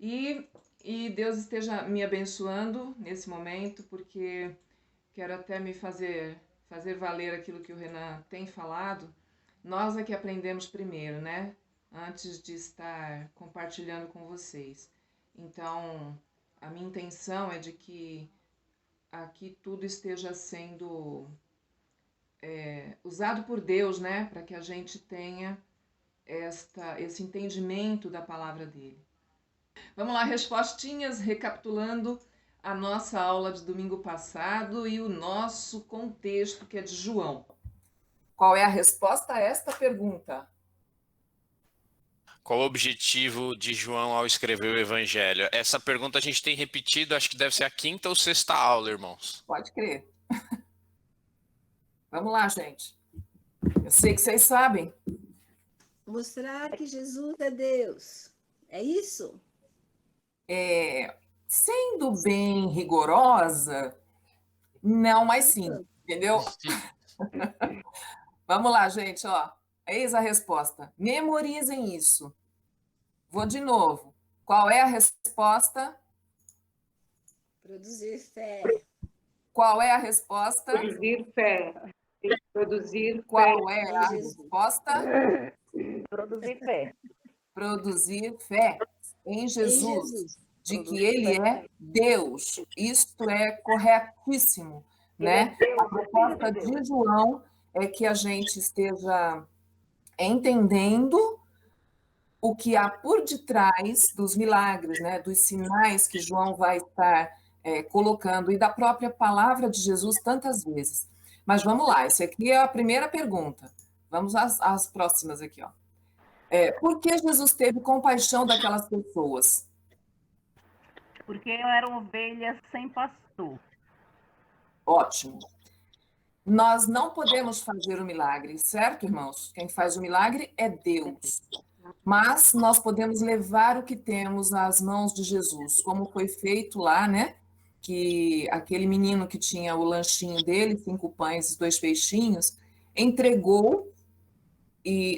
E, e Deus esteja me abençoando nesse momento, porque quero até me fazer valer aquilo que o Renan tem falado. Nós é que aprendemos primeiro, né? Antes de estar compartilhando com vocês. Então, a minha intenção é de que aqui tudo esteja sendo usado por Deus, né? Para que a gente tenha esse entendimento da palavra dele. Vamos lá, respostinhas, recapitulando a nossa aula de domingo passado e o nosso contexto, que é de João. Qual é a resposta a esta pergunta? Qual o objetivo de João ao escrever o Evangelho? Essa pergunta a gente tem repetido, acho que deve ser a quinta ou sexta aula, irmãos. Pode crer. Vamos lá, gente. Eu sei que vocês sabem. Mostrar que Jesus é Deus. É isso? Sendo bem rigorosa, não, mas sim, entendeu? Vamos lá, gente, ó. Eis a resposta. Memorizem isso. Vou de novo. Qual é a resposta? Produzir fé. Qual é a resposta? Produzir fé. Produzir Qual fé. é a resposta? Produzir fé. Produzir fé em Jesus, Jesus. de que Ele é Deus. Isto é corretíssimo, né? A proposta de João é que a gente esteja entendendo o que há por detrás dos milagres, né? Dos sinais que João vai estar colocando e da própria palavra de Jesus tantas vezes. Mas vamos lá, essa aqui é a primeira pergunta. Vamos às próximas aqui, ó. Por que Jesus teve compaixão daquelas pessoas? Porque eu era ovelha sem pastor. Ótimo. Nós não podemos fazer o milagre, certo, irmãos? Quem faz o milagre é Deus. Mas nós podemos levar o que temos às mãos de Jesus, como foi feito lá, né? Que aquele menino que tinha o lanchinho dele, 5 pães e 2 peixinhos, entregou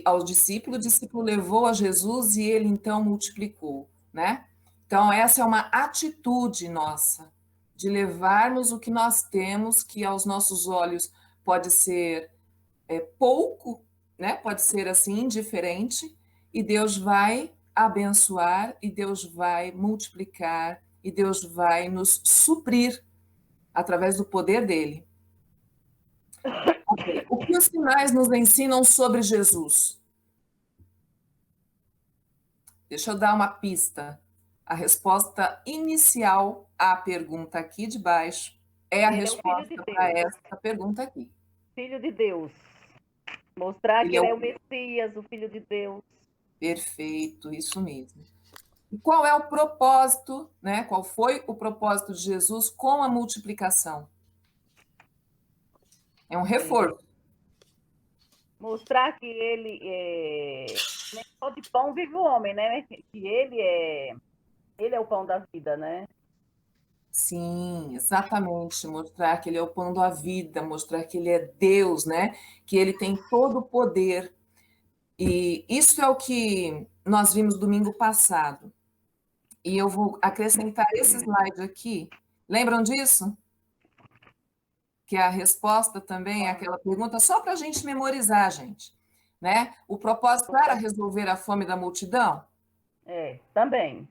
aos discípulos, o discípulo levou a Jesus e ele então multiplicou, né? Então essa é uma atitude nossa, de levarmos o que nós temos, que aos nossos olhos pode ser pouco, né? Pode ser assim, indiferente, e Deus vai abençoar, e Deus vai multiplicar, e Deus vai nos suprir através do poder dele. Okay. O que os sinais nos ensinam sobre Jesus? Deixa eu dar uma pista. A resposta inicial à pergunta aqui de baixo é a resposta para essa pergunta aqui. Filho de Deus. Mostrar que ele é o Messias, o Filho de Deus. Perfeito, isso mesmo. E qual é o propósito, né? Qual foi o propósito de Jesus com a multiplicação? É um reforço. Mostrar que ele nem só de pão vive o homem, né? Que ele é o pão da vida, né? Sim, exatamente. Mostrar que ele é o pão da vida, mostrar que ele é Deus, né? Que ele tem todo o poder. E isso é o que nós vimos domingo passado. E eu vou acrescentar esse slide aqui. Lembram disso? Que a resposta também é aquela pergunta só para a gente memorizar, gente. Né? O propósito era resolver a fome da multidão? Também.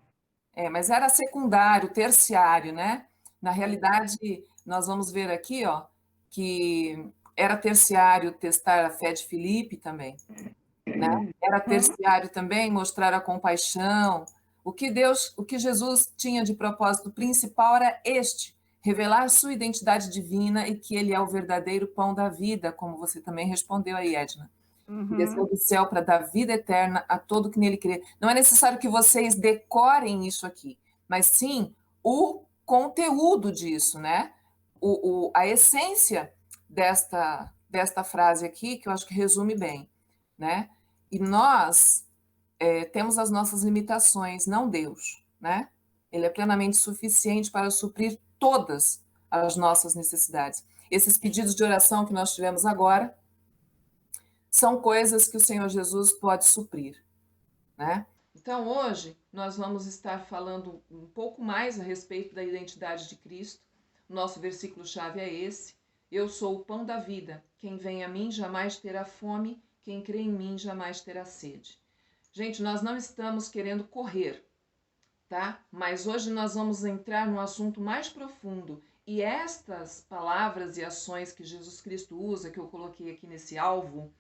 Mas era secundário, terciário, né? Na realidade, nós vamos ver aqui, ó, que era terciário testar a fé de Filipe também, né? Era terciário também mostrar a compaixão. O que Jesus tinha de propósito principal era revelar sua identidade divina e que ele é o verdadeiro pão da vida, como você também respondeu aí, Edna. Desceu do céu para dar vida eterna a todo que nele crê. Não é necessário que vocês decorem isso aqui, mas sim o conteúdo disso, né? A essência desta frase aqui, que eu acho que resume bem, né? E nós temos as nossas limitações, não Deus, né? Ele é plenamente suficiente para suprir todas as nossas necessidades. Esses pedidos de oração que nós tivemos agora são coisas que o Senhor Jesus pode suprir, né? Então, hoje, nós vamos estar falando um pouco mais a respeito da identidade de Cristo. Nosso versículo-chave é esse: eu sou o pão da vida. Quem vem a mim jamais terá fome, quem crê em mim jamais terá sede. Gente, nós não estamos querendo correr, tá? Mas hoje nós vamos entrar num assunto mais profundo. E estas palavras e ações que Jesus Cristo usa, que eu coloquei aqui nesse alvo,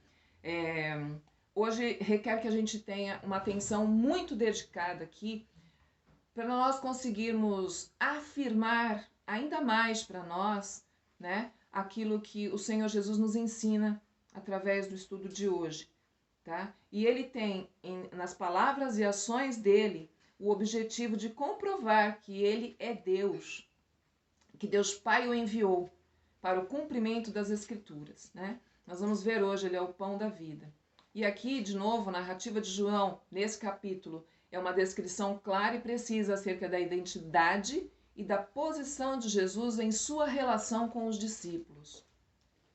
hoje requer que a gente tenha uma atenção muito dedicada aqui para nós conseguirmos afirmar ainda mais para nós, né, aquilo que o Senhor Jesus nos ensina através do estudo de hoje, tá? E ele tem nas palavras e ações dele o objetivo de comprovar que ele é Deus, que Deus Pai o enviou para o cumprimento das Escrituras, né? Nós vamos ver hoje, ele é o pão da vida. E aqui, de novo, a narrativa de João, nesse capítulo, é uma descrição clara e precisa acerca da identidade e da posição de Jesus em sua relação com os discípulos,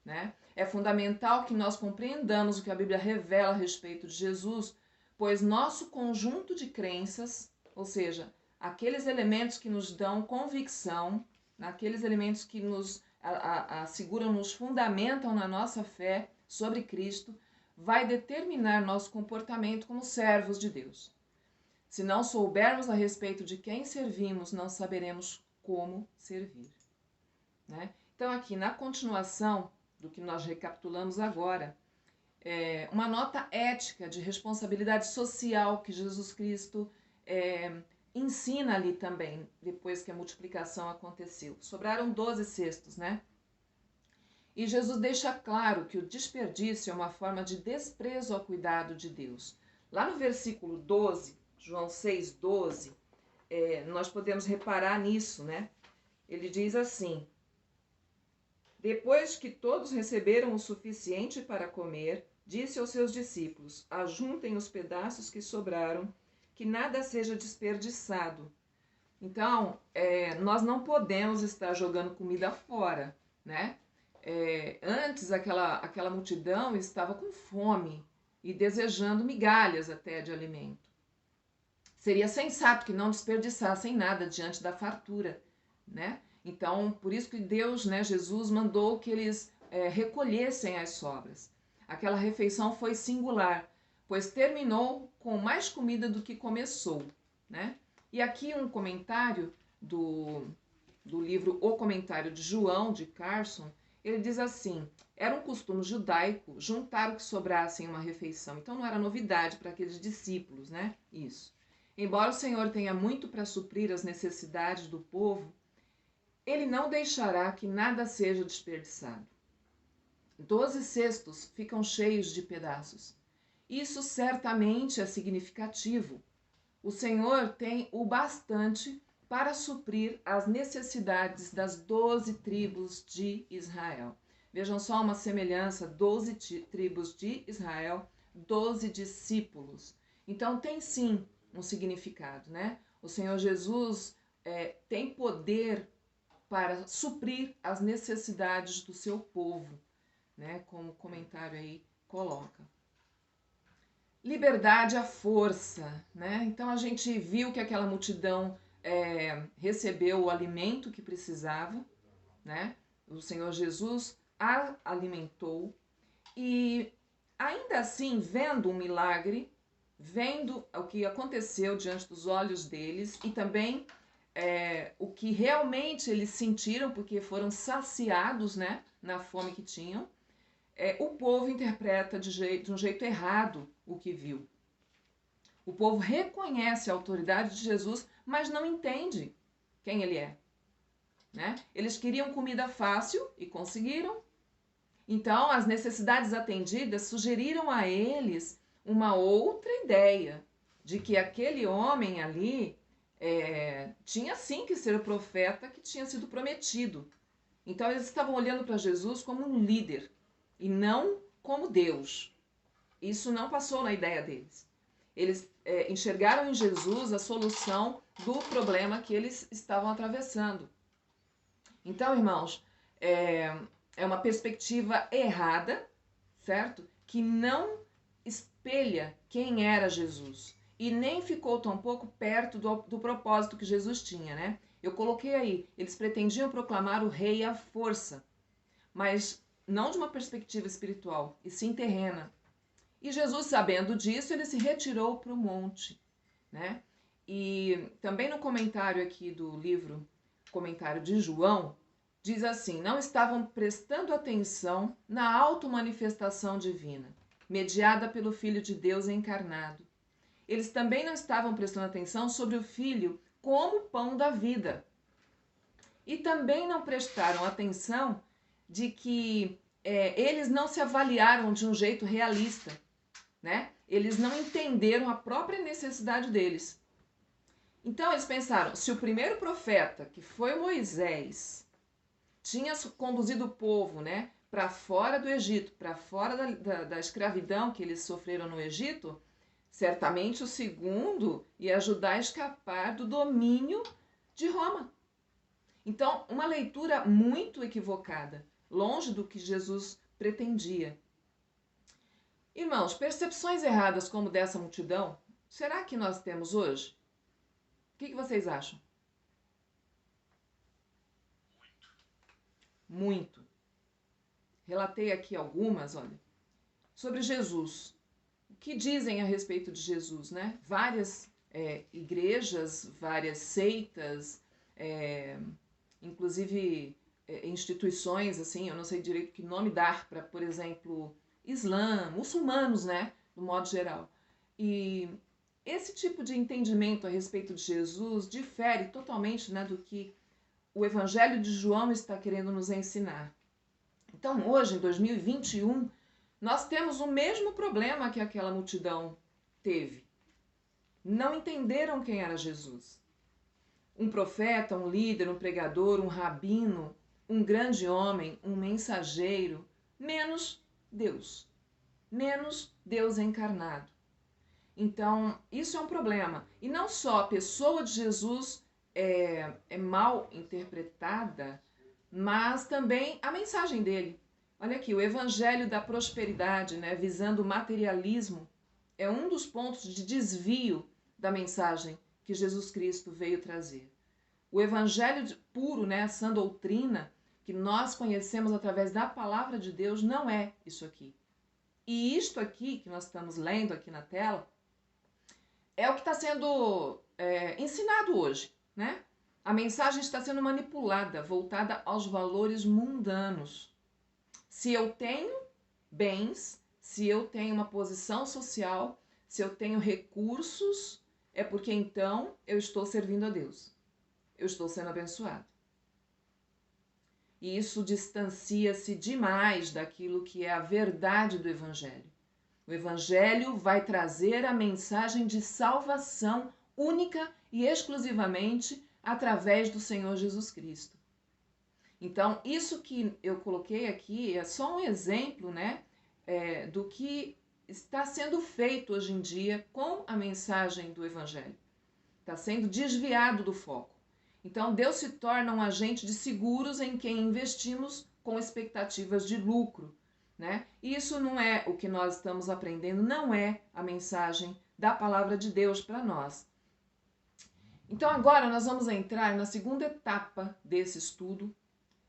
né? É fundamental que nós compreendamos o que a Bíblia revela a respeito de Jesus, pois nosso conjunto de crenças, ou seja, aqueles elementos que nos dão convicção, aqueles elementos que nos asseguram, nos fundamentam na nossa fé sobre Cristo, vai determinar nosso comportamento como servos de Deus. Se não soubermos a respeito de quem servimos, não saberemos como servir, né? Então, aqui na continuação do que nós recapitulamos agora, uma nota ética de responsabilidade social que Jesus Cristo ensina ali também, depois que a multiplicação aconteceu. Sobraram 12 cestos, né? E Jesus deixa claro que o desperdício é uma forma de desprezo ao cuidado de Deus. Lá no versículo 12, João 6,12, nós podemos reparar nisso, né? Ele diz assim: depois que todos receberam o suficiente para comer, disse aos seus discípulos: ajuntem os pedaços que sobraram, que nada seja desperdiçado. Então, nós não podemos estar jogando comida fora, né? Antes, aquela multidão estava com fome e desejando migalhas até de alimento. Seria sensato que não desperdiçassem nada diante da fartura, né? Então, por isso que Deus, né, Jesus, mandou que eles recolhessem as sobras. Aquela refeição foi singular, pois terminou com mais comida do que começou, né? E aqui um comentário do livro O Comentário de João, de Carson, ele diz assim: era um costume judaico juntar o que sobrasse em uma refeição. Então não era novidade para aqueles discípulos, né? Isso. Embora o Senhor tenha muito para suprir as necessidades do povo, ele não deixará que nada seja desperdiçado. 12 cestos ficam cheios de pedaços. Isso certamente é significativo. O Senhor tem o bastante para suprir as necessidades das 12 tribos de Israel. Vejam só uma semelhança: 12 tribos de Israel, 12 discípulos. Então tem sim um significado, né? O Senhor Jesus tem poder para suprir as necessidades do seu povo, né? Como o comentário aí coloca. Liberdade à força, né? Então a gente viu que aquela multidão recebeu o alimento que precisava, né? O Senhor Jesus a alimentou e ainda assim, vendo um milagre, vendo o que aconteceu diante dos olhos deles e também o que realmente eles sentiram, porque foram saciados, né, na fome que tinham, o povo interpreta de um jeito errado o que viu. O povo reconhece a autoridade de Jesus, mas não entende quem ele é, né? Eles queriam comida fácil e conseguiram. Então, as necessidades atendidas sugeriram a eles uma outra ideia de que aquele homem ali tinha sim que ser o profeta que tinha sido prometido. Então, eles estavam olhando para Jesus como um líder e não como Deus. Isso não passou na ideia deles. Eles enxergaram em Jesus a solução do problema que eles estavam atravessando. Então, irmãos, é uma perspectiva errada, certo? Que não espelha quem era Jesus. e nem ficou tampouco perto do propósito que Jesus tinha, né? Eu coloquei aí, eles pretendiam proclamar o rei à força, mas não de uma perspectiva espiritual, e sim terrena. E Jesus, sabendo disso, ele se retirou para o monte, né? E também no comentário aqui do livro, comentário de João, diz assim: não estavam prestando atenção na automanifestação divina, mediada pelo Filho de Deus encarnado. Eles também não estavam prestando atenção sobre o Filho como pão da vida. E também não prestaram atenção de que eles não se avaliaram de um jeito realista, né? Eles não entenderam a própria necessidade deles. Então eles pensaram, se o primeiro profeta, que foi Moisés, tinha conduzido o povo, né, para fora do Egito, para fora da escravidão que eles sofreram no Egito, certamente o segundo ia ajudar a escapar do domínio de Roma. Então, uma leitura muito equivocada, longe do que Jesus pretendia. Irmãos, percepções erradas como dessa multidão, será que nós temos hoje? O que vocês acham? Muito. Relatei aqui algumas, olha, sobre Jesus. O que dizem a respeito de Jesus, né? Várias igrejas, várias seitas, inclusive instituições, assim, eu não sei direito que nome dar para, por exemplo, Islã, muçulmanos, né? Do modo geral. E esse tipo de entendimento a respeito de Jesus difere totalmente, né, do que o Evangelho de João está querendo nos ensinar. Então, hoje, em 2021, nós temos o mesmo problema que aquela multidão teve. Não entenderam quem era Jesus. Um profeta, um líder, um pregador, um rabino, um grande homem, um mensageiro, menos Deus. Menos Deus encarnado. Então, isso é um problema. E não só a pessoa de Jesus é mal interpretada, mas também a mensagem dele. Olha aqui, o evangelho da prosperidade, né, visando o materialismo, é um dos pontos de desvio da mensagem que Jesus Cristo veio trazer. O evangelho puro, né, a sã doutrina, que nós conhecemos através da palavra de Deus, não é isso aqui. E isto aqui, que nós estamos lendo aqui na tela, é o que está sendo ensinado hoje, né? A mensagem está sendo manipulada, voltada aos valores mundanos. Se eu tenho bens, se eu tenho uma posição social, se eu tenho recursos, é porque então eu estou servindo a Deus. Eu estou sendo abençoado. E isso distancia-se demais daquilo que é a verdade do Evangelho. O Evangelho vai trazer a mensagem de salvação única e exclusivamente através do Senhor Jesus Cristo. Então, isso que eu coloquei aqui é só um exemplo, né, do que está sendo feito hoje em dia com a mensagem do Evangelho. Está sendo desviado do foco. Então, Deus se torna um agente de seguros em quem investimos com expectativas de lucro, né? E isso não é o que nós estamos aprendendo, não é a mensagem da palavra de Deus para nós. Então, agora nós vamos entrar na segunda etapa desse estudo,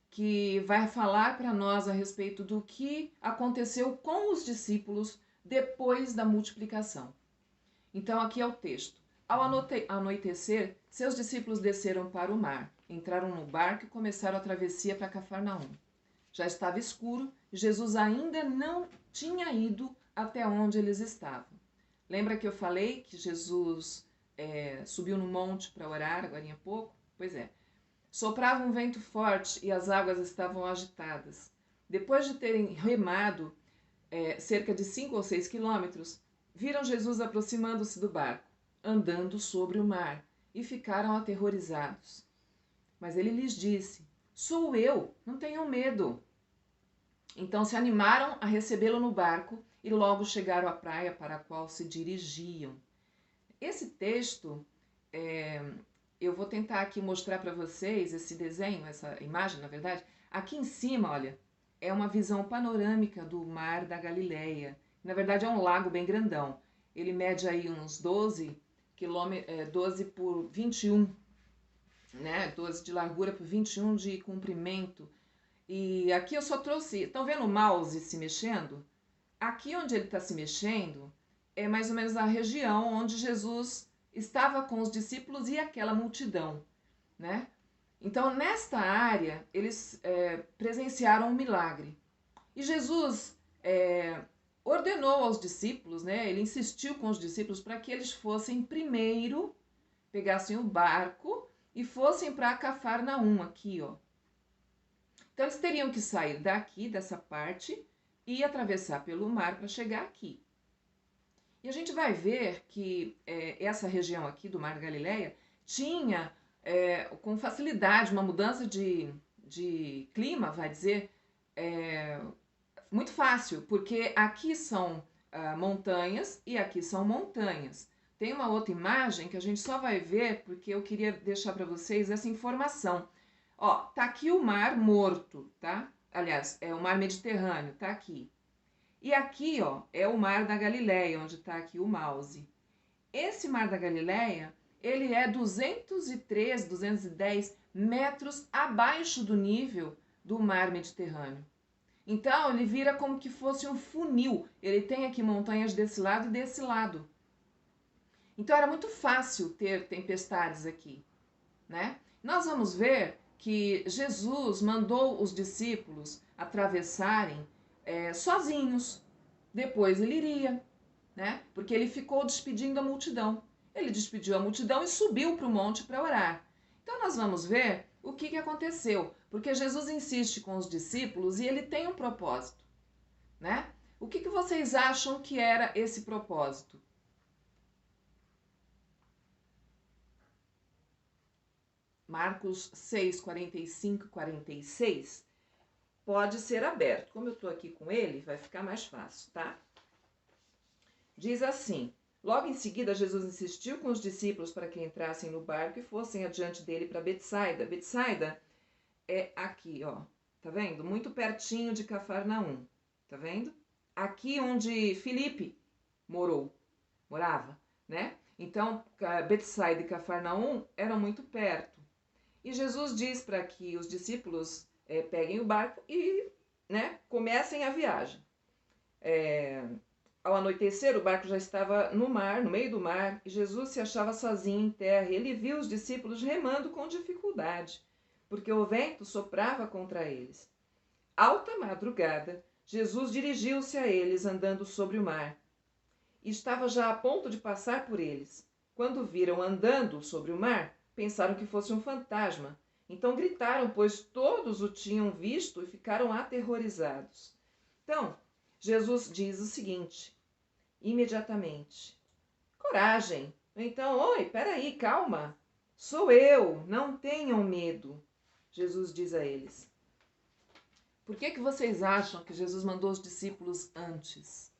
que vai falar para nós a respeito do que aconteceu com os discípulos depois da multiplicação. Então, aqui é o texto. Ao anoitecer, seus discípulos desceram para o mar, entraram no barco e começaram a travessia para Cafarnaum. Já estava escuro e Jesus ainda não tinha ido até onde eles estavam. Lembra que eu falei que Jesus subiu no monte para orar agora há pouco? Pois é. Soprava um vento forte e as águas estavam agitadas. Depois de terem remado cerca de 5 ou 6 quilômetros, viram Jesus aproximando-se do barco, andando sobre o mar, e ficaram aterrorizados. Mas ele lhes disse: sou eu, não tenham medo. Então se animaram a recebê-lo no barco e logo chegaram à praia para a qual se dirigiam. Esse texto, eu vou tentar aqui mostrar para vocês esse desenho, essa imagem, na verdade. Aqui em cima, olha, é uma visão panorâmica do mar da Galileia. Na verdade, é um lago bem grandão. ele mede aí uns 12 12 por 21, né? 12 de largura por 21 de comprimento. E aqui eu só trouxe, estão vendo o mouse se mexendo? Aqui onde ele está se mexendo é mais ou menos a região onde Jesus estava com os discípulos e aquela multidão, né? Então, nesta área, eles presenciaram um milagre. E Jesus ordenou aos discípulos, né? Ele insistiu com os discípulos para que eles fossem primeiro, pegassem o barco e fossem para Cafarnaum, aqui, ó. Então, eles teriam que sair daqui, dessa parte, e atravessar pelo mar para chegar aqui. E a gente vai ver que essa região aqui do Mar da Galileia tinha, com facilidade, uma mudança de clima, vai dizer, muito fácil, porque aqui são montanhas e aqui são montanhas. Tem uma outra imagem que a gente só vai ver porque eu queria deixar para vocês essa informação. Ó, tá aqui o Mar Morto, tá? Aliás, é o Mar Mediterrâneo, tá aqui. E aqui, ó, é o Mar da Galileia, onde tá aqui o mouse. Esse Mar da Galileia, ele é 203, 210 metros abaixo do nível do Mar Mediterrâneo. Então, ele vira como que fosse um funil. Ele tem aqui montanhas desse lado e desse lado. Então, era muito fácil ter tempestades aqui, né? Nós vamos ver que Jesus mandou os discípulos atravessarem sozinhos. Depois ele iria, né? Porque ele ficou despedindo a multidão. Ele despediu a multidão e subiu para o monte para orar. Então, nós vamos ver o que aconteceu. Porque Jesus insiste com os discípulos e ele tem um propósito, né? O que vocês acham que era esse propósito? Marcos 6, 45 e 46, pode ser aberto. Como eu estou aqui com ele, vai ficar mais fácil, tá? Diz assim: logo em seguida, Jesus insistiu com os discípulos para que entrassem no barco e fossem adiante dele para Betsaida. Betsaida é aqui, ó. Tá vendo? Muito pertinho de Cafarnaum. Tá vendo? Aqui onde Filipe morava, né? Então, Betsaida e Cafarnaum eram muito perto. E Jesus diz para que os discípulos peguem o barco e, né, comecem a viagem. Ao anoitecer, o barco já estava no mar, no meio do mar, e Jesus se achava sozinho em terra. Ele viu os discípulos remando com dificuldade, porque o vento soprava contra eles. Alta madrugada, Jesus dirigiu-se a eles andando sobre o mar. E estava já a ponto de passar por eles. Quando viram andando sobre o mar, pensaram que fosse um fantasma. Então gritaram, pois todos o tinham visto e ficaram aterrorizados. Então, Jesus diz o seguinte, imediatamente: coragem. Então, oi, peraí, calma. Sou eu, não tenham medo. Jesus diz a eles. Por que vocês acham que Jesus mandou os discípulos antes?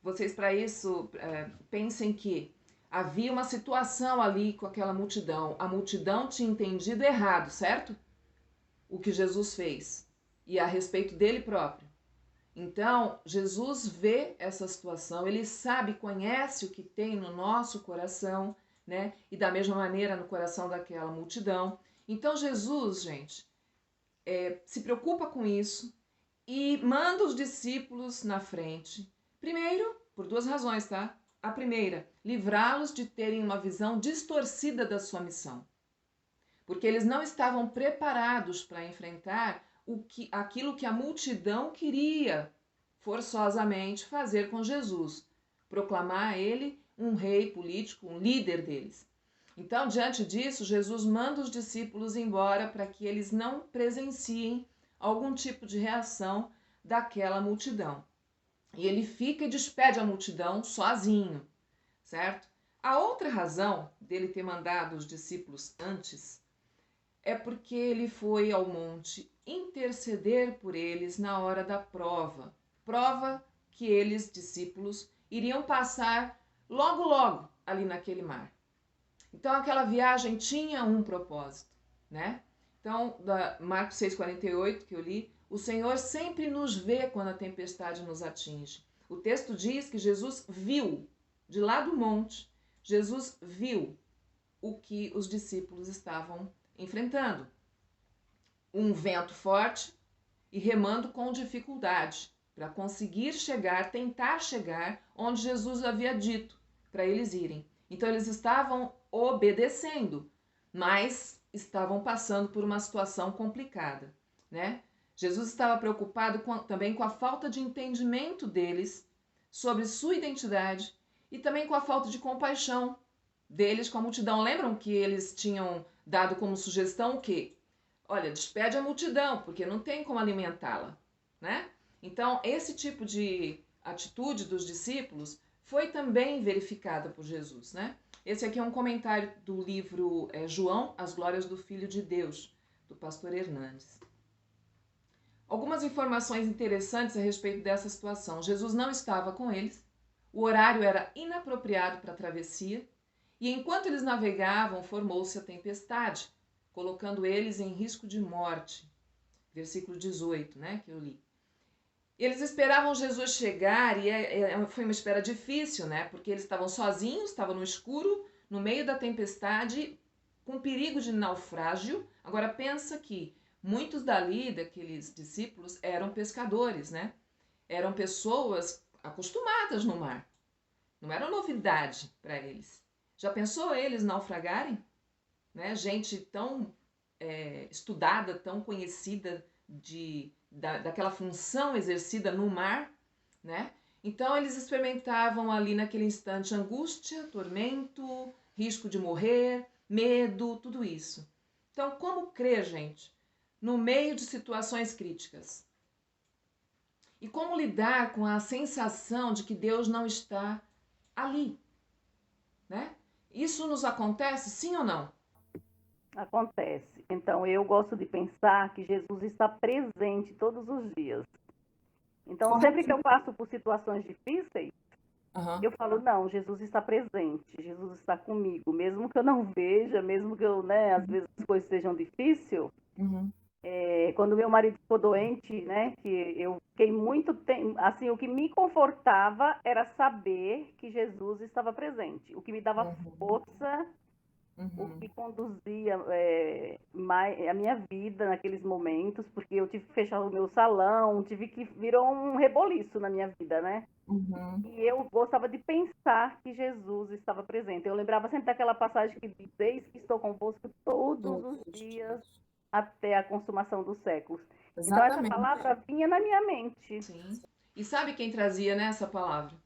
Vocês, para isso, pensem que havia uma situação ali com aquela multidão. A multidão tinha entendido errado, certo? O que Jesus fez. E a respeito dele próprio. Então, Jesus vê essa situação, ele sabe, conhece o que tem no nosso coração, né? E da mesma maneira no coração daquela multidão. Então, Jesus, gente, se preocupa com isso e manda os discípulos na frente. Primeiro, por duas razões, tá? A primeira, livrá-los de terem uma visão distorcida da sua missão. Porque eles não estavam preparados para enfrentar aquilo que a multidão queria forçosamente fazer com Jesus. Proclamar ele um rei político, um líder deles. Então, diante disso, Jesus manda os discípulos embora para que eles não presenciem algum tipo de reação daquela multidão. E ele fica e despede a multidão sozinho, certo? A outra razão dele ter mandado os discípulos antes é porque ele foi ao monte interceder por eles na hora da prova. Prova que eles, discípulos, iriam passar logo ali naquele mar. Então aquela viagem tinha um propósito, né? Então, da Marcos 6,48 que eu li, o Senhor sempre nos vê quando a tempestade nos atinge. O texto diz que Jesus viu, de lá do monte, Jesus viu o que os discípulos estavam enfrentando. Um vento forte e remando com dificuldade para conseguir chegar, tentar chegar onde Jesus havia dito para eles irem. Então eles estavam obedecendo, mas estavam passando por uma situação complicada, né? Jesus estava preocupado também com a falta de entendimento deles sobre sua identidade e também com a falta de compaixão deles com a multidão. Lembram que eles tinham dado como sugestão o quê? Olha, despede a multidão, porque não tem como alimentá-la, né? Então, esse tipo de atitude dos discípulos foi também verificada por Jesus, né? Esse aqui é um comentário do livro João, As Glórias do Filho de Deus, do pastor Hernandes. Algumas informações interessantes a respeito dessa situação. Jesus não estava com eles, o horário era inapropriado para a travessia, e enquanto eles navegavam, formou-se a tempestade, colocando eles em risco de morte. Versículo 18, né, que eu li. Eles esperavam Jesus chegar e foi uma espera difícil, né, porque eles estavam sozinhos, estavam no escuro, no meio da tempestade, com perigo de naufrágio. Agora pensa que muitos dali, daqueles discípulos, eram pescadores, né? Eram pessoas acostumadas no mar. Não era novidade para eles. Já pensou eles naufragarem? Né? Gente tão estudada, tão conhecida daquela função exercida no mar, né? Então eles experimentavam ali naquele instante angústia, tormento, risco de morrer, medo, tudo isso. Então, como crer, gente, no meio de situações críticas? E como lidar com a sensação de que Deus não está ali, né? Isso nos acontece, sim ou não? Acontece. Então, eu gosto de pensar que Jesus está presente todos os dias. Então, sempre que eu passo por situações difíceis, eu falo, não, Jesus está presente, Jesus está comigo. Mesmo que eu não veja, mesmo que eu, né, às vezes as coisas sejam difíceis. Quando meu marido ficou doente, né, que eu fiquei muito tempo, assim, o que me confortava era saber que Jesus estava presente. O que me dava força, o que conduzia a minha vida naqueles momentos, porque eu tive que fechar o meu salão, virou um reboliço na minha vida, né? E eu gostava de pensar que Jesus estava presente. Eu lembrava sempre daquela passagem que diz, eis que estou convosco todos os dias até a consumação dos séculos. Exatamente. Então essa palavra vinha na minha mente. Sim. E sabe quem trazia nessa palavra?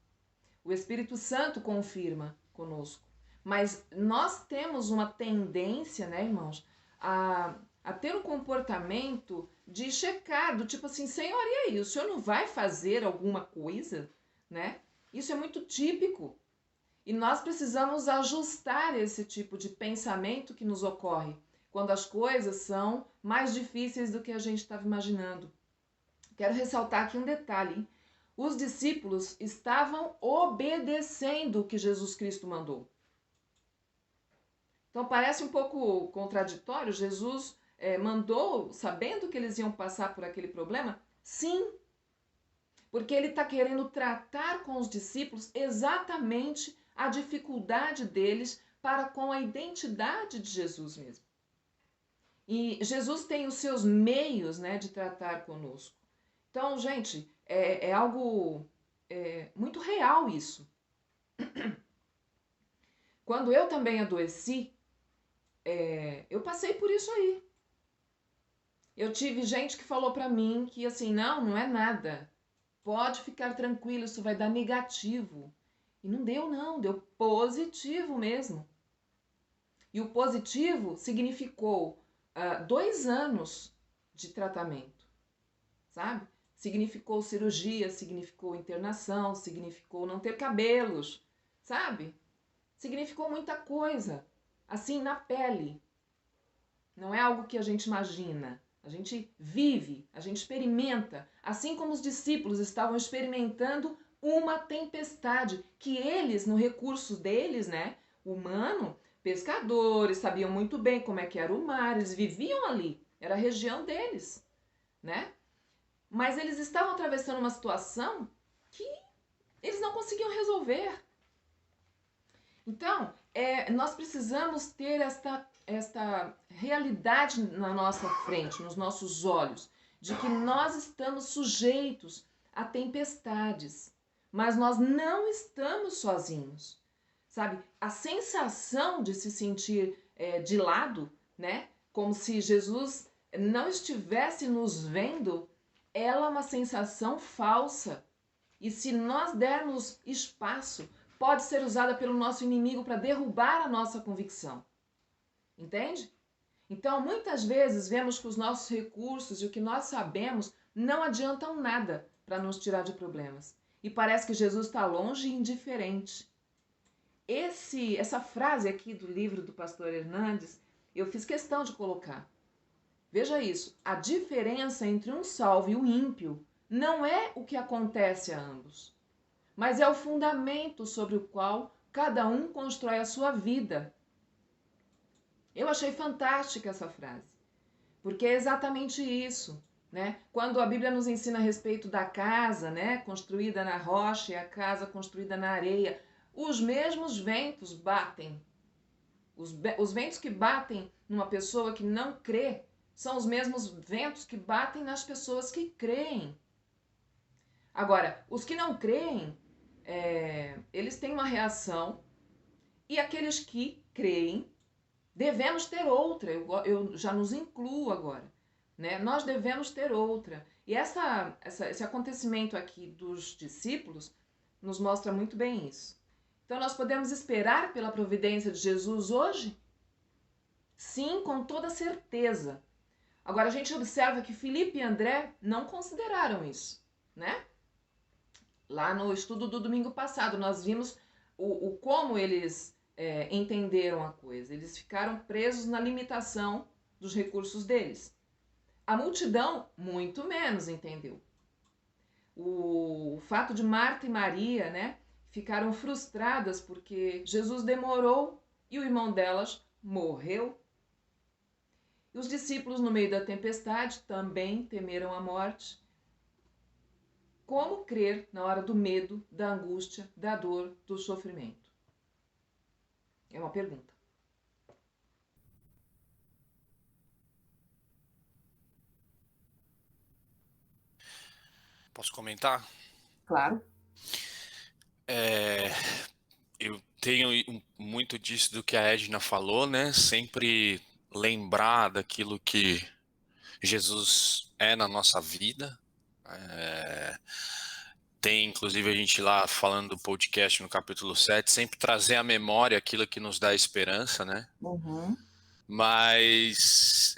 O Espírito Santo confirma conosco. Mas nós temos uma tendência, né, irmãos, a ter um comportamento de checar, do tipo assim, Senhor, e aí, o Senhor não vai fazer alguma coisa, né? Isso é muito típico. E nós precisamos ajustar esse tipo de pensamento que nos ocorre quando as coisas são mais difíceis do que a gente estava imaginando. Quero ressaltar aqui um detalhe, hein? Os discípulos estavam obedecendo o que Jesus Cristo mandou. Então parece um pouco contraditório. Jesus mandou, sabendo que eles iam passar por aquele problema? Sim, porque ele está querendo tratar com os discípulos exatamente a dificuldade deles para com a identidade de Jesus mesmo. E Jesus tem os seus meios, né, de tratar conosco. Então, gente, é algo muito real isso. Quando eu também adoeci, eu passei por isso aí. Eu tive gente que falou pra mim que assim, não é nada. Pode ficar tranquilo, isso vai dar negativo. E não deu não, deu positivo mesmo. E o positivo significou 2 anos de tratamento, sabe? Significou cirurgia, significou internação, significou não ter cabelos, sabe? Significou muita coisa, assim, na pele. Não é algo que a gente imagina. A gente vive, a gente experimenta, assim como os discípulos estavam experimentando uma tempestade, que eles, no recurso deles, né, humano, pescadores, sabiam muito bem como é que era o mar, eles viviam ali, era a região deles, né? Mas eles estavam atravessando uma situação que Eles não conseguiam resolver. Então, nós precisamos ter esta realidade na nossa frente, nos nossos olhos, de que nós estamos sujeitos a tempestades, mas nós não estamos sozinhos, sabe? A sensação de se sentir de lado, né? Como se Jesus não estivesse nos vendo, ela é uma sensação falsa. E se nós dermos espaço, pode ser usada pelo nosso inimigo para derrubar a nossa convicção. Entende? Então, muitas vezes vemos que os nossos recursos e o que nós sabemos não adiantam nada para nos tirar de problemas. E parece que Jesus está longe e indiferente. Essa frase aqui do livro do pastor Hernandes, eu fiz questão de colocar. Veja isso, a diferença entre um salvo e o ímpio não é o que acontece a ambos, mas é o fundamento sobre o qual cada um constrói a sua vida. Eu achei fantástica essa frase, porque é exatamente isso, né? Quando a Bíblia nos ensina a respeito da casa, né, construída na rocha e a casa construída na areia, os mesmos ventos batem. Os ventos que batem numa pessoa que não crê são os mesmos ventos que batem nas pessoas que creem. Agora, os que não creem, eles têm uma reação, e aqueles que creem, devemos ter outra. Eu já nos incluo agora, né? Nós devemos ter outra. E esse acontecimento aqui dos discípulos nos mostra muito bem isso. Então, nós podemos esperar pela providência de Jesus hoje? Sim, com toda certeza. Agora, a gente observa que Filipe e André não consideraram isso, né? Lá no estudo do domingo passado, nós vimos como eles entenderam a coisa. Eles ficaram presos na limitação dos recursos deles. A multidão, muito menos, entendeu. O fato de Marta e Maria, né, ficaram frustradas porque Jesus demorou e o irmão delas morreu. E os discípulos, no meio da tempestade, também temeram a morte. Como crer na hora do medo, da angústia, da dor, do sofrimento? É uma pergunta. Posso comentar? Claro. Eu tenho muito disso do que a Edna falou, né? Sempre lembrar daquilo que Jesus é na nossa vida. Tem, inclusive, a gente lá falando do podcast no capítulo 7, sempre trazer à memória aquilo que nos dá esperança, né? Uhum. Mas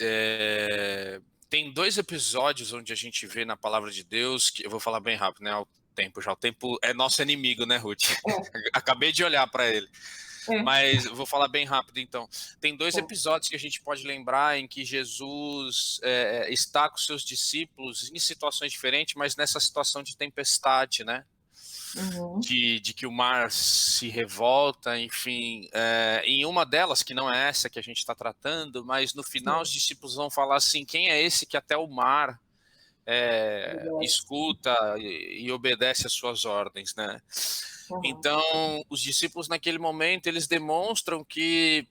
tem 2 episódios onde a gente vê na palavra de Deus, que eu vou falar bem rápido, né? O tempo é nosso inimigo, né, Ruth? Acabei de olhar para ele. Mas vou falar bem rápido, então. Tem 2 episódios que a gente pode lembrar em que Jesus está com seus discípulos em situações diferentes, mas nessa situação de tempestade, né? Uhum. De que o mar se revolta, enfim. Em uma delas, que não é essa que a gente está tratando, mas no final os discípulos vão falar assim, quem é esse que até o mar escuta e obedece às suas ordens, né? Uhum. Então, os discípulos naquele momento, eles demonstram que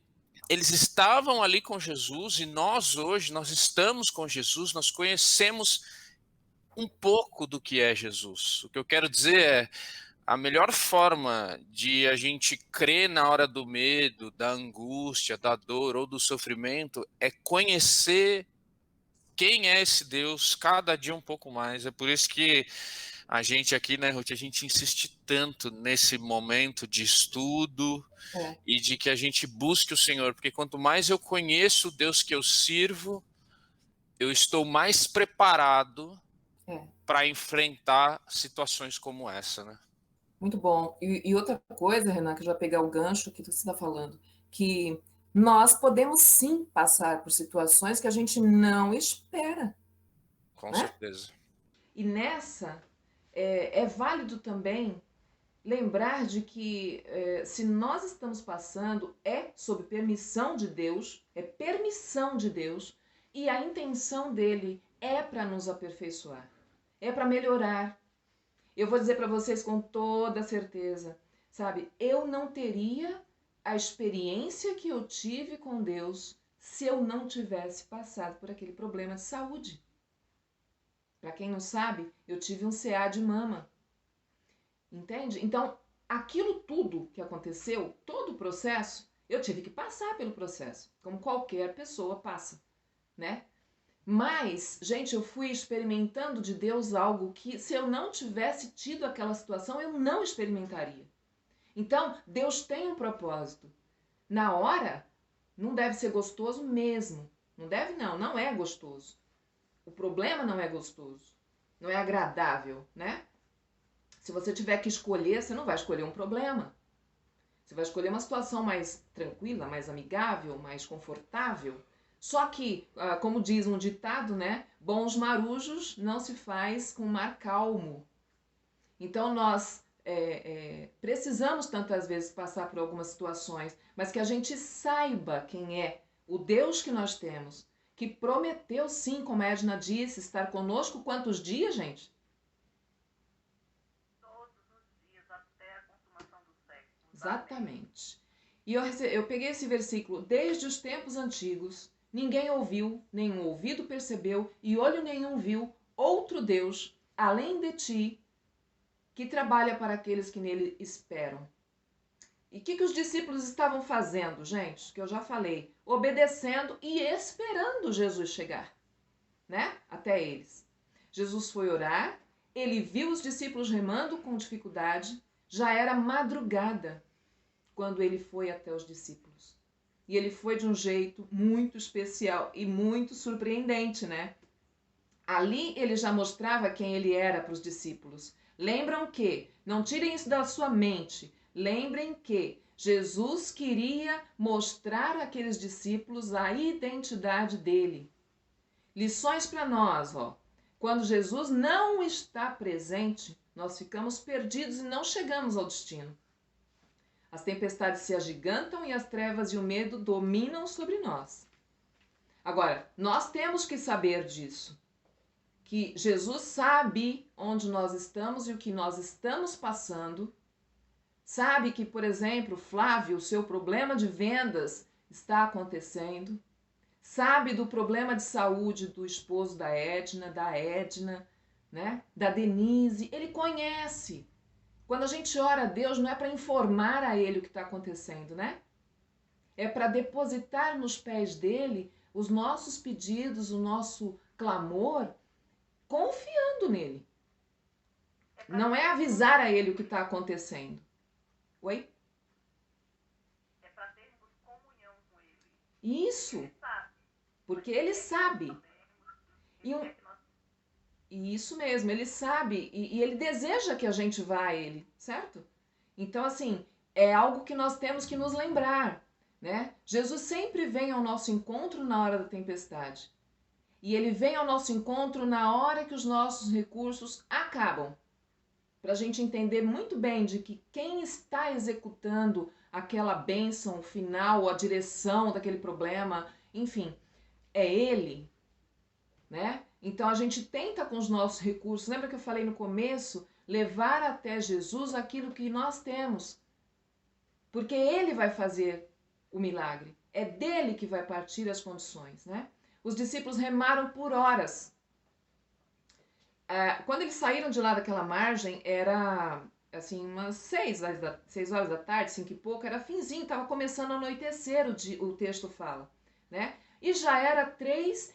eles estavam ali com Jesus e nós hoje, nós estamos com Jesus, nós conhecemos um pouco do que é Jesus. O que eu quero dizer é, a melhor forma de a gente crer na hora do medo, da angústia, da dor ou do sofrimento é conhecer quem é esse Deus cada dia um pouco mais. É por isso que a gente aqui, né, Ruth, a gente insiste tanto nesse momento de estudo e de que a gente busque o Senhor, porque quanto mais eu conheço o Deus que eu sirvo, eu estou mais preparado para enfrentar situações como essa, né? Muito bom. E outra coisa, Renan, que eu já pegar o gancho que você está falando, que nós podemos sim passar por situações que a gente não espera. Com certeza. E nessa, é válido também lembrar de que se nós estamos passando, é sob permissão de Deus, é permissão de Deus, e a intenção dele é para nos aperfeiçoar, é para melhorar. Eu vou dizer para vocês com toda certeza, sabe? Eu não teria a experiência que eu tive com Deus se eu não tivesse passado por aquele problema de saúde. Para quem não sabe, eu tive um CA de mama. Entende? Então, aquilo tudo que aconteceu, todo o processo, eu tive que passar pelo processo, como qualquer pessoa passa, né? Mas, gente, eu fui experimentando de Deus algo que, se eu não tivesse tido aquela situação, eu não experimentaria. Então, Deus tem um propósito. Na hora, não deve ser gostoso mesmo. Não deve, não. Não é gostoso. O problema não é gostoso. Não é agradável, né? Se você tiver que escolher, você não vai escolher um problema. Você vai escolher uma situação mais tranquila, mais amigável, mais confortável. Só que, como diz um ditado, né? Bons marujos não se faz com mar calmo. Então nós precisamos tantas vezes passar por algumas situações, mas que a gente saiba quem é o Deus que nós temos, que prometeu sim, como a Edna disse, estar conosco quantos dias, gente? Exatamente. E eu peguei esse versículo, desde os tempos antigos, ninguém ouviu, nenhum ouvido percebeu, e olho nenhum viu outro Deus, além de ti, que trabalha para aqueles que nele esperam. E o que os discípulos estavam fazendo, gente? Que eu já falei, obedecendo e esperando Jesus chegar, né? Até eles. Jesus foi orar, ele viu os discípulos remando com dificuldade, já era madrugada quando ele foi até os discípulos. E ele foi de um jeito muito especial e muito surpreendente, né? Ali ele já mostrava quem ele era para os discípulos. Lembram que, não tirem isso da sua mente, lembrem que Jesus queria mostrar àqueles discípulos a identidade dele. Lições para nós, ó. Quando Jesus não está presente, nós ficamos perdidos e não chegamos ao destino. As tempestades se agigantam e as trevas e o medo dominam sobre nós. Agora, nós temos que saber disso. Que Jesus sabe onde nós estamos e o que nós estamos passando. Sabe que, por exemplo, Flávio, o seu problema de vendas está acontecendo. Sabe do problema de saúde do esposo da Edna, né? Da Denise. Ele conhece. Quando a gente ora a Deus, não é para informar a Ele o que está acontecendo, né? É para depositar nos pés dele os nossos pedidos, o nosso clamor, confiando nele. Não é avisar a Ele o que está acontecendo. Oi? É para termos comunhão com Ele. Isso. Porque Ele sabe. E isso mesmo, Ele sabe. E Ele deseja que a gente vá a Ele, certo? Então, assim, é algo que nós temos que nos lembrar, né? Jesus sempre vem ao nosso encontro na hora da tempestade. E Ele vem ao nosso encontro na hora que os nossos recursos acabam. Para a gente entender muito bem de que quem está executando aquela bênção final, a direção daquele problema, enfim, é Ele, né? Então a gente tenta com os nossos recursos, lembra que eu falei no começo, levar até Jesus aquilo que nós temos. Porque Ele vai fazer o milagre. É dele que vai partir as condições, né? Os discípulos remaram por horas. Quando eles saíram de lá daquela margem, era assim, umas 6 horas da tarde, 5 e pouco, era finzinho, estava começando a anoitecer, o texto fala, né? E já era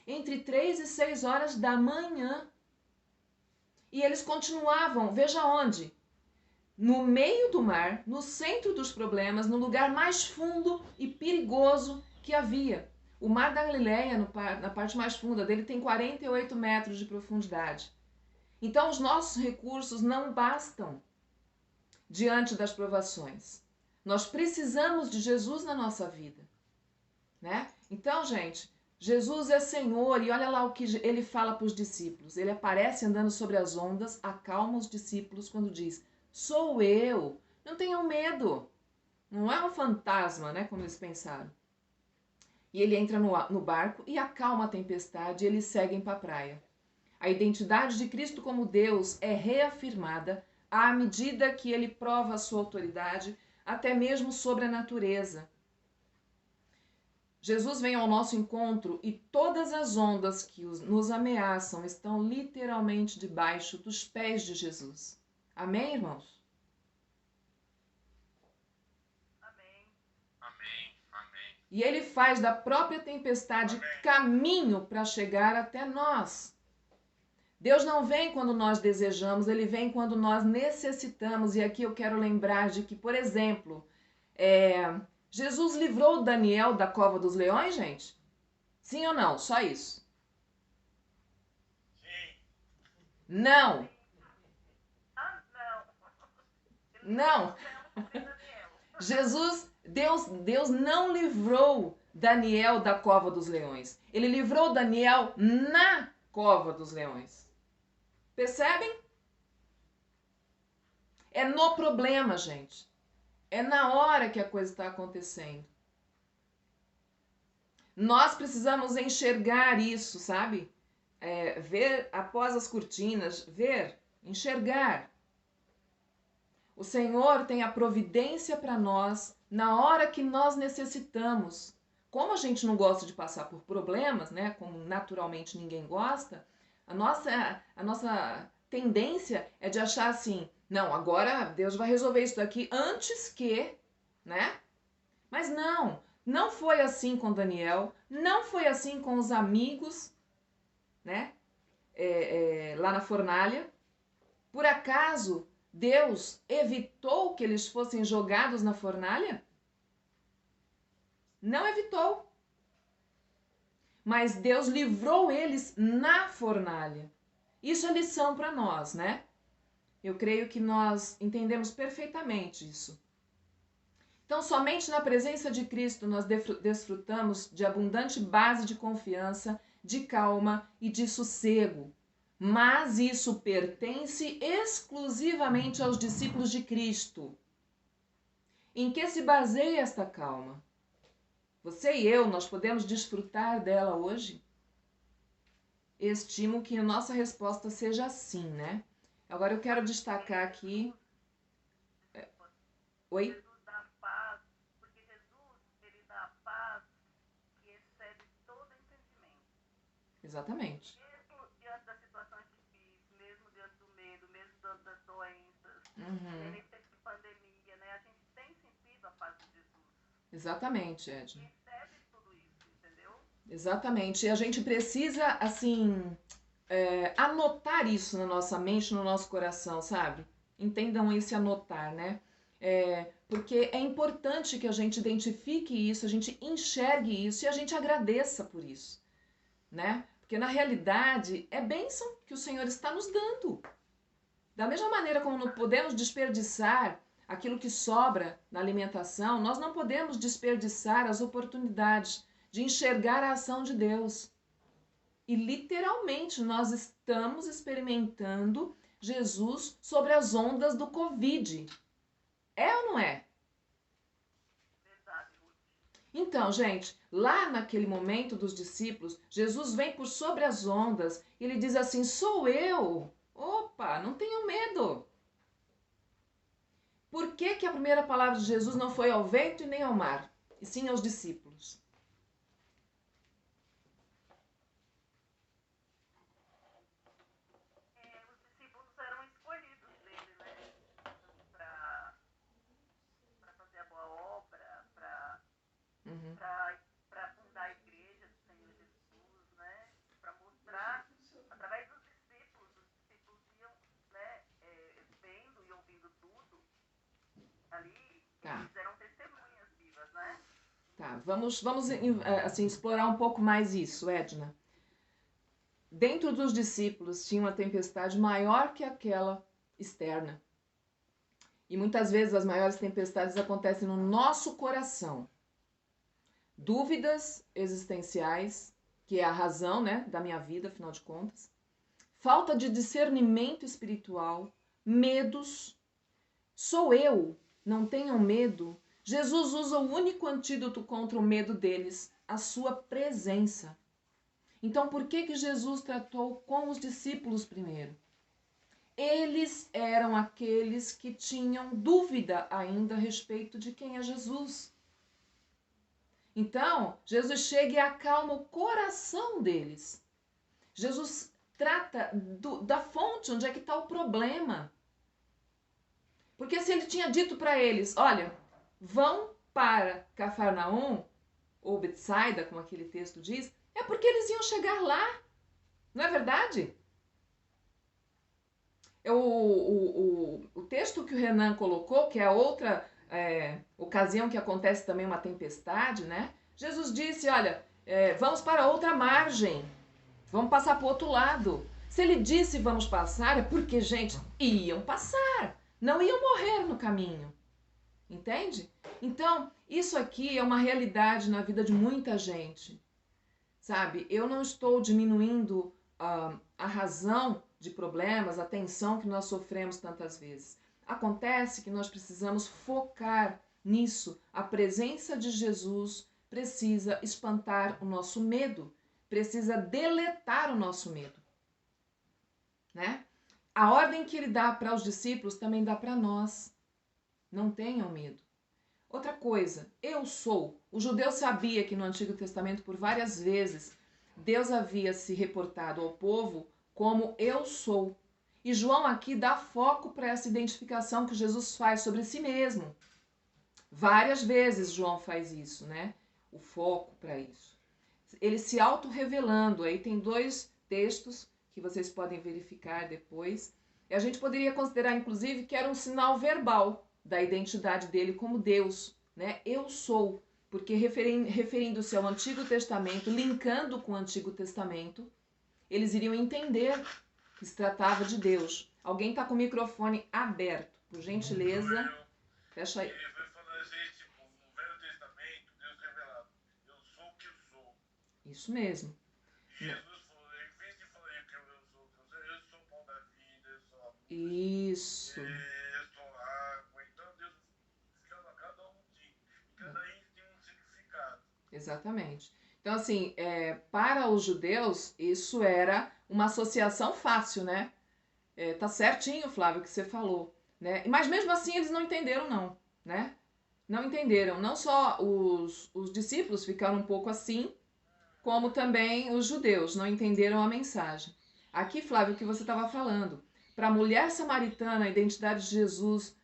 entre 3 e 6 horas da manhã. E eles continuavam, veja onde? No meio do mar, no centro dos problemas, no lugar mais fundo e perigoso que havia. O Mar da Galileia, na parte mais funda dele, tem 48 metros de profundidade. Então, os nossos recursos não bastam diante das provações. Nós precisamos de Jesus na nossa vida, né? Então, gente, Jesus é Senhor e olha lá o que ele fala para os discípulos. Ele aparece andando sobre as ondas, acalma os discípulos quando diz: sou eu, não tenham medo. Não é um fantasma, né, como eles pensaram. E ele entra no barco e acalma a tempestade e eles seguem para a praia. A identidade de Cristo como Deus é reafirmada à medida que ele prova a sua autoridade, até mesmo sobre a natureza. Jesus vem ao nosso encontro e todas as ondas que nos ameaçam estão literalmente debaixo dos pés de Jesus. Amém, irmãos? Amém. Amém. Amém. E ele faz da própria tempestade caminho para chegar até nós. Deus não vem quando nós desejamos, ele vem quando nós necessitamos. E aqui eu quero lembrar de que, por exemplo, Jesus livrou Daniel da cova dos leões, gente? Sim ou não? Só isso. Sim. Não. Não. Deus não livrou Daniel da cova dos leões. Ele livrou Daniel na cova dos leões. Percebem? É no problema, gente. É na hora que a coisa está acontecendo. Nós precisamos enxergar isso, sabe? Ver após as cortinas, ver, enxergar. O Senhor tem a providência para nós na hora que nós necessitamos. Como a gente não gosta de passar por problemas, né? Como naturalmente ninguém gosta, a nossa tendência é de achar assim, não, agora Deus vai resolver isso daqui antes que, né? Mas não foi assim com Daniel, não foi assim com os amigos, né? Lá na fornalha. Por acaso Deus evitou que eles fossem jogados na fornalha? Não evitou. Mas Deus livrou eles na fornalha. Isso é lição para nós, né? Eu creio que nós entendemos perfeitamente isso. Então, somente na presença de Cristo nós desfrutamos de abundante base de confiança, de calma e de sossego. Mas isso pertence exclusivamente aos discípulos de Cristo. Em que se baseia esta calma? Você e eu, nós podemos desfrutar dela hoje? Estimo que a nossa resposta seja sim, né? Agora eu quero destacar aqui... Oi? Jesus dá paz, porque Jesus, ele dá paz que excede todo entendimento. Exatamente. Mesmo diante das situações difíceis, mesmo diante do medo, mesmo diante das doenças, nesse tempo de pandemia, né? A gente tem sentido a paz de Jesus. Exatamente, Edna. Recebe tudo isso, entendeu? Exatamente. E a gente precisa, assim, anotar isso na nossa mente, no nosso coração, sabe? Entendam esse anotar, né? Porque é importante que a gente identifique isso, a gente enxergue isso e a gente agradeça por isso, né? Porque na realidade é bênção que o Senhor está nos dando. Da mesma maneira como não podemos desperdiçar aquilo que sobra na alimentação, nós não podemos desperdiçar as oportunidades de enxergar a ação de Deus. E literalmente nós estamos experimentando Jesus sobre as ondas do Covid. É ou não é? Então, gente, lá naquele momento dos discípulos, Jesus vem por sobre as ondas e ele diz assim, sou eu. Opa, não tenham medo. Por que a primeira palavra de Jesus não foi ao vento e nem ao mar, e sim aos discípulos? Os discípulos eram escolhidos dele, né? Para fazer a boa obra, para fundar a igreja do Senhor Jesus, né? Para mostrar, através dos discípulos iam, né, vendo e ouvindo tudo ali, eles eram testemunhas vivas, né? Tá, vamos assim, explorar um pouco mais isso, Edna. Dentro dos discípulos tinha uma tempestade maior que aquela externa. E muitas vezes as maiores tempestades acontecem no nosso coração. Dúvidas existenciais, que é a razão, né, da minha vida, afinal de contas. Falta de discernimento espiritual, medos. Sou eu, não tenham medo. Jesus usa o único antídoto contra o medo deles, a sua presença. Então, por que Jesus tratou com os discípulos primeiro? Eles eram aqueles que tinham dúvida ainda a respeito de quem é Jesus. Então, Jesus chega e acalma o coração deles. Jesus trata da fonte, onde é que está o problema. Porque se ele tinha dito para eles, olha, vão para Cafarnaum, ou Betsaida, como aquele texto diz, é porque eles iam chegar lá. Não é verdade? O texto que o Renan colocou, que é outra ocasião que acontece também uma tempestade, né? Jesus disse, olha, vamos para outra margem, vamos passar para o outro lado. Se ele disse vamos passar, é porque, gente, iam passar, não iam morrer no caminho. Entende? Então, isso aqui é uma realidade na vida de muita gente. Sabe? Eu não estou diminuindo a razão de problemas, a tensão que nós sofremos tantas vezes. Acontece que nós precisamos focar nisso. A presença de Jesus precisa espantar o nosso medo, precisa deletar o nosso medo, né? A ordem que ele dá para os discípulos também dá para nós. Não tenham medo. Outra coisa, eu sou. O judeu sabia que no Antigo Testamento, por várias vezes, Deus havia se reportado ao povo como eu sou. E João aqui dá foco para essa identificação que Jesus faz sobre si mesmo. Várias vezes João faz isso, né? O foco para isso. Ele se auto-revelando. Aí tem 2 textos que vocês podem verificar depois. E a gente poderia considerar, inclusive, que era um sinal verbal da identidade dele como Deus, né? Eu sou, porque referindo-se ao Antigo Testamento, linkando com o Antigo Testamento, eles iriam entender que se tratava de Deus. Alguém está com o microfone aberto, por gentileza, fecha aí. No Velho Testamento, Deus revelado, eu sou o que eu sou. Isso mesmo. Jesus falou, em vez de falar que eu sou o que eu sou o pão da vida, eu sou a luz. Isso. Eu sou a água. Então Deus chama cada um de. Cada um tem um significado. Exatamente. Então, assim, para os judeus, isso era uma associação fácil, né? Tá certinho, Flávio, o que você falou, né? Mas mesmo assim eles não entenderam, não, né? Não entenderam. Não só os discípulos ficaram um pouco assim, como também os judeus não entenderam a mensagem. Aqui, Flávio, o que você estava falando. Para a mulher samaritana, a identidade de Jesus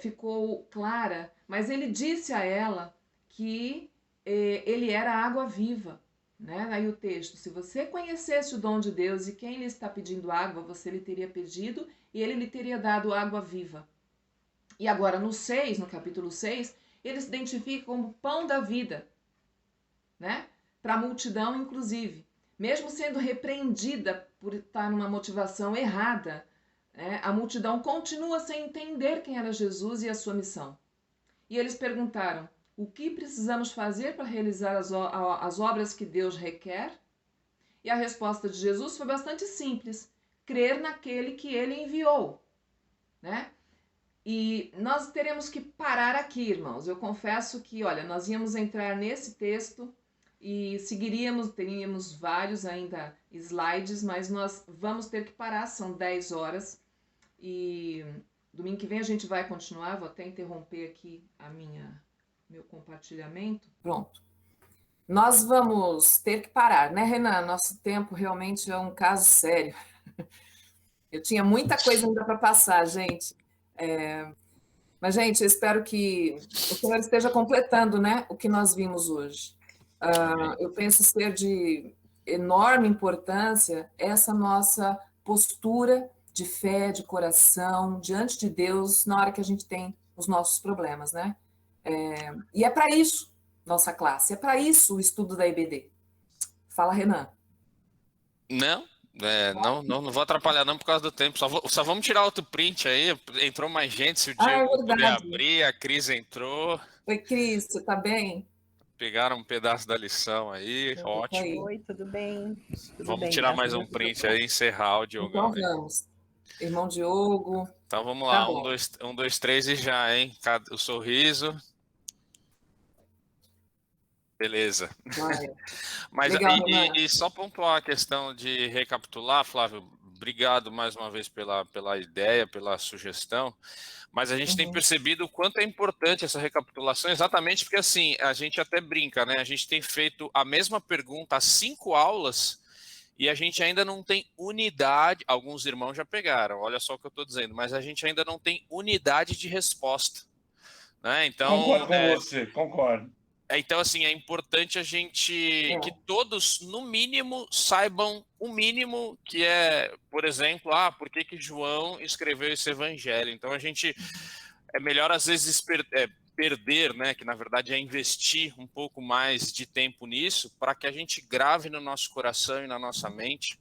ficou clara, mas ele disse a ela que ele era a água viva. Né? Aí o texto, se você conhecesse o dom de Deus e quem lhe está pedindo água, você lhe teria pedido e ele lhe teria dado água viva. E agora no 6, no capítulo 6, ele se identifica como pão da vida, né? Para a multidão, inclusive. Mesmo sendo repreendida por estar numa motivação errada, né? A multidão continua sem entender quem era Jesus e a sua missão. E eles perguntaram, o que precisamos fazer para realizar as obras que Deus requer? E a resposta de Jesus foi bastante simples. Crer naquele que ele enviou, né? E nós teremos que parar aqui, irmãos. Eu confesso que, olha, nós íamos entrar nesse texto e teríamos vários ainda slides, mas nós vamos ter que parar, são 10 horas. E domingo que vem a gente vai continuar, vou até interromper aqui meu compartilhamento. Pronto. Nós vamos ter que parar, né, Renan? Nosso tempo realmente é um caso sério. Eu tinha muita coisa ainda para passar, gente. Mas, gente, eu espero que o Senhor esteja completando, né, o que nós vimos hoje. Eu penso ser de enorme importância essa nossa postura de fé, de coração, diante de Deus, na hora que a gente tem os nossos problemas, né? E é para isso nossa classe, é para isso o estudo da IBD. Fala, Renan. Não vou atrapalhar não por causa do tempo. Só vamos tirar outro print aí. Entrou mais gente, se o Diego puder abrir, a Cris entrou. Oi, Cris, você tá bem? Pegaram um pedaço da lição aí, ótimo. Oi, tudo bem? Vamos tirar mais um print aí e encerrar o Diogão. Então vamos. Irmão Diogo. Então vamos lá, tá 1, 2, 3 e já, hein? O sorriso. Beleza. Vai. Mas Legal, Renan. e só pontuar a questão de recapitular, Flávio, obrigado mais uma vez pela ideia, pela sugestão, mas a gente tem percebido o quanto é importante essa recapitulação, exatamente porque assim, a gente até brinca, né? A gente tem feito a mesma pergunta há 5 aulas e a gente ainda não tem unidade, alguns irmãos já pegaram, olha só o que eu estou dizendo, mas a gente ainda não tem unidade de resposta. Né? Então, concordo com você, concordo. Então, assim, é importante a gente que todos, no mínimo, saibam o mínimo que é, por exemplo, por que João escreveu esse evangelho. Então, a gente é melhor, às vezes, perder, né? Que na verdade é investir um pouco mais de tempo nisso, para que a gente grave no nosso coração e na nossa mente.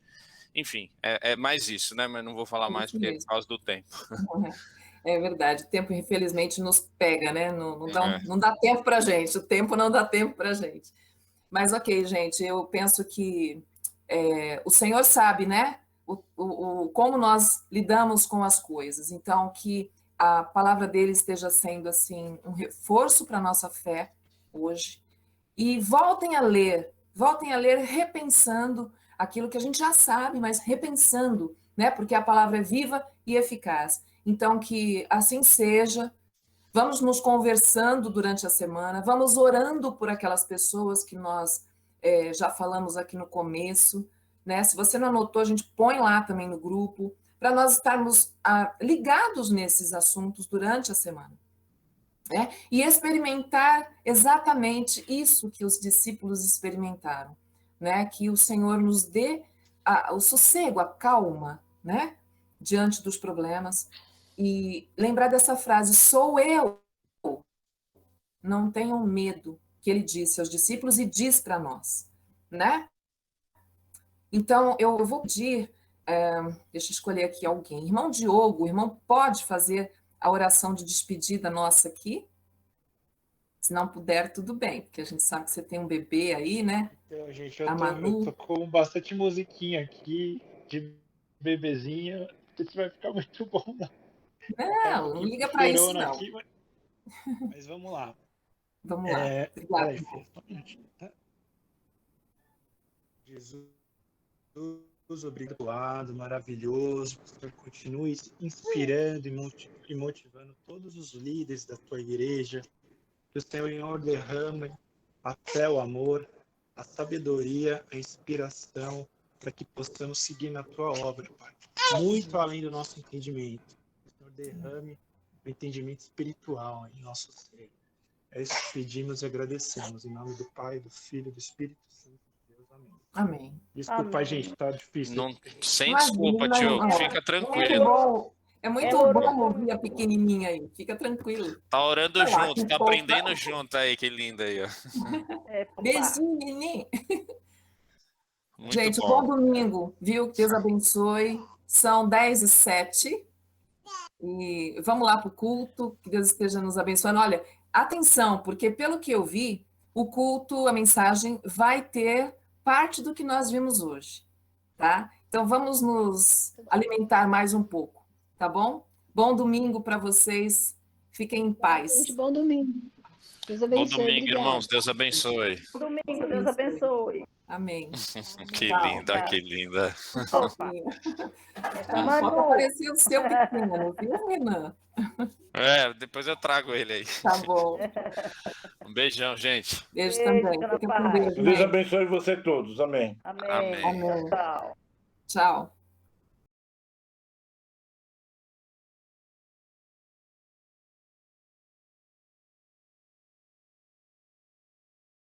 Enfim, é mais isso, né? Mas não vou falar mais porque é por causa do tempo. É verdade, o tempo infelizmente nos pega, né? Não dá tempo para a gente, o tempo não dá tempo para a gente. Mas ok, gente, eu penso que o Senhor sabe, né? Como nós lidamos com as coisas. Então, que a palavra dele esteja sendo assim um reforço para a nossa fé hoje. E voltem a ler repensando aquilo que a gente já sabe, mas repensando, né? Porque a palavra é viva e eficaz. Então, que assim seja. Vamos nos conversando durante a semana, vamos orando por aquelas pessoas que nós já falamos aqui no começo, né? Se você não anotou, a gente põe lá também no grupo, para nós estarmos ligados nesses assuntos durante a semana. Né? E experimentar exatamente isso que os discípulos experimentaram, né? Que o Senhor nos dê o sossego, a calma, né? Diante dos problemas. E lembrar dessa frase, sou eu, não tenham medo, que ele disse aos discípulos e diz para nós, né? Então, eu vou pedir, deixa eu escolher aqui alguém, irmão Diogo, o irmão pode fazer a oração de despedida nossa aqui? Se não puder, tudo bem, porque a gente sabe que você tem um bebê aí, né? Então, gente, eu tô com bastante musiquinha aqui, de bebezinha, isso vai ficar muito bom, não. Não liga para isso, não. Aqui, mas vamos lá. Vamos lá. Obrigada. Jesus, obrigado, lado maravilhoso. Continue inspirando e motivando todos os líderes da tua igreja. Que o Senhor derrame até o amor, a sabedoria, a inspiração, para que possamos seguir na tua obra, Pai. Muito além do nosso entendimento. Que o Senhor derrame o entendimento espiritual em nosso ser. É isso que pedimos e agradecemos. Em nome do Pai, do Filho e do Espírito Santo de Deus. Amém. Amém. Desculpa, gente, tá difícil. Não, sem desculpa, tio. Fica tranquilo. É muito bom ouvir a pequenininha aí. Fica tranquilo. Tá orando junto, tá aprendendo junto aí. Que linda aí, ó. Beijinho, neném. Muito gente, bom domingo, viu? Que Deus abençoe. São 10h07. E vamos lá para o culto, que Deus esteja nos abençoando. Olha, atenção, porque pelo que eu vi, o culto, a mensagem, vai ter parte do que nós vimos hoje, tá? Então vamos nos alimentar mais um pouco, tá bom? Bom domingo para vocês, fiquem em paz. Bom domingo. Deus abençoe. Bom domingo, irmãos, Deus abençoe. Bom domingo, Deus abençoe. Amém. Que linda, que linda. Pode aparecer o seu pequeno, viu, Renan? Depois eu trago ele aí. Tá bom. Um beijão, gente. Beijo também. Deus abençoe você todos. Amém. Amém. Amém. Tchau. Tchau.